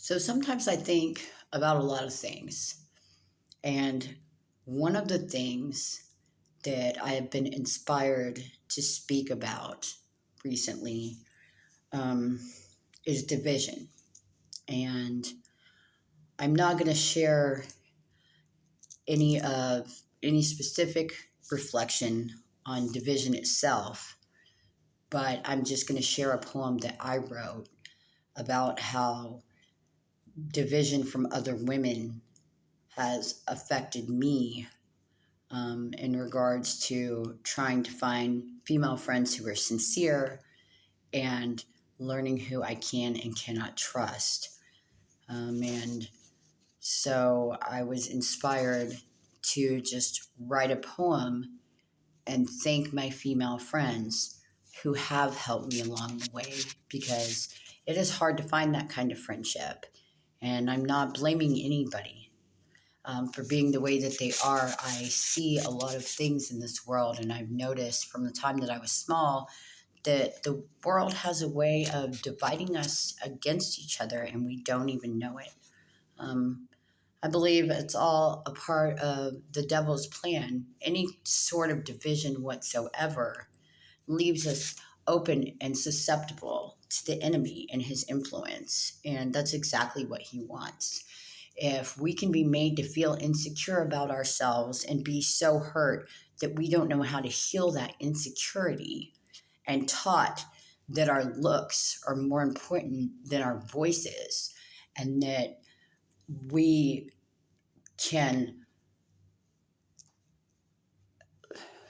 So sometimes I think about a lot of things. And one of the things that I have been inspired to speak about recently um, is division. And I'm not going to share any specific reflection on division itself, but I'm just going to share a poem that I wrote about how division from other women has affected me in regards to trying to find female friends who are sincere and learning who I can and cannot trust. And so I was inspired to just write a poem and thank my female friends who have helped me along the way, because it is hard to find that kind of friendship. And I'm not blaming anybody for being the way that they are. I see a lot of things in this world, and I've noticed from the time that I was small that the world has a way of dividing us against each other, and we don't even know it. Um, I believe it's all a part of the devil's plan. Any sort of division whatsoever leaves us open and susceptible to the enemy and his influence. And that's exactly what he wants. If we can be made to feel insecure about ourselves and be so hurt that we don't know how to heal that insecurity, and taught that our looks are more important than our voices, and that we can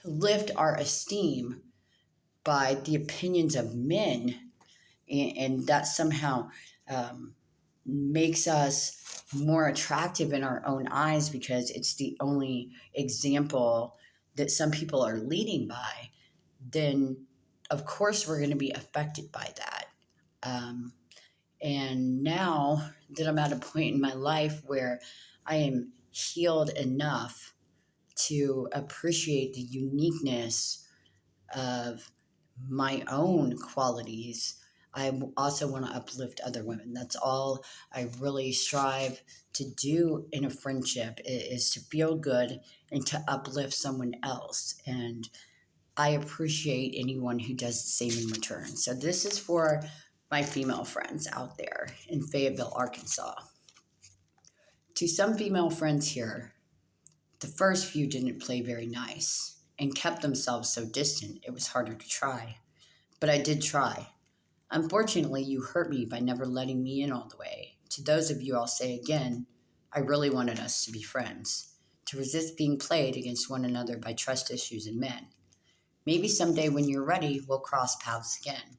lift our esteem by the opinions of men, and that somehow makes us more attractive in our own eyes because it's the only example that some people are leading by, then of course we're going to be affected by that. Um, and now that I'm at a point in my life where I am healed enough to appreciate the uniqueness of my own qualities, I also want to uplift other women. That's all I really strive to do in a friendship, is to feel good and to uplift someone else. And I appreciate anyone who does the same in return. So this is for my female friends out there in Fayetteville, Arkansas. To some female friends here, the first few didn't play very nice and kept themselves so distant it was harder to try. But I did try. Unfortunately, you hurt me by never letting me in all the way. To those of you, I'll say again, I really wanted us to be friends, to resist being played against one another by trust issues and men. Maybe someday when you're ready, we'll cross paths again.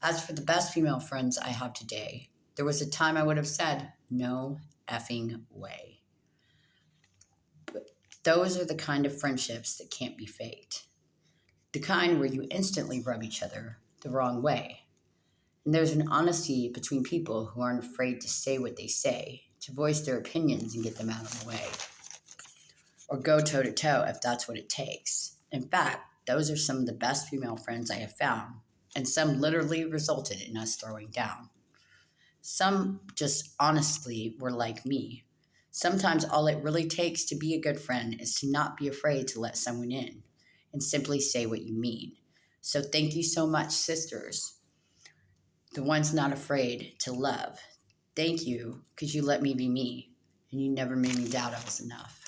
As for the best female friends I have today, there was a time I would have said, no effing way. But those are the kind of friendships that can't be faked. The kind where you instantly rub each other the wrong way. And there's an honesty between people who aren't afraid to say what they say, to voice their opinions and get them out of the way. Or go toe to toe if that's what it takes. In fact, those are some of the best female friends I have found, and some literally resulted in us throwing down. Some just honestly were like me. Sometimes all it really takes to be a good friend is to not be afraid to let someone in and simply say what you mean. So thank you so much, sisters, the ones not afraid to love. Thank you, because you let me be me, and you never made me doubt I was enough.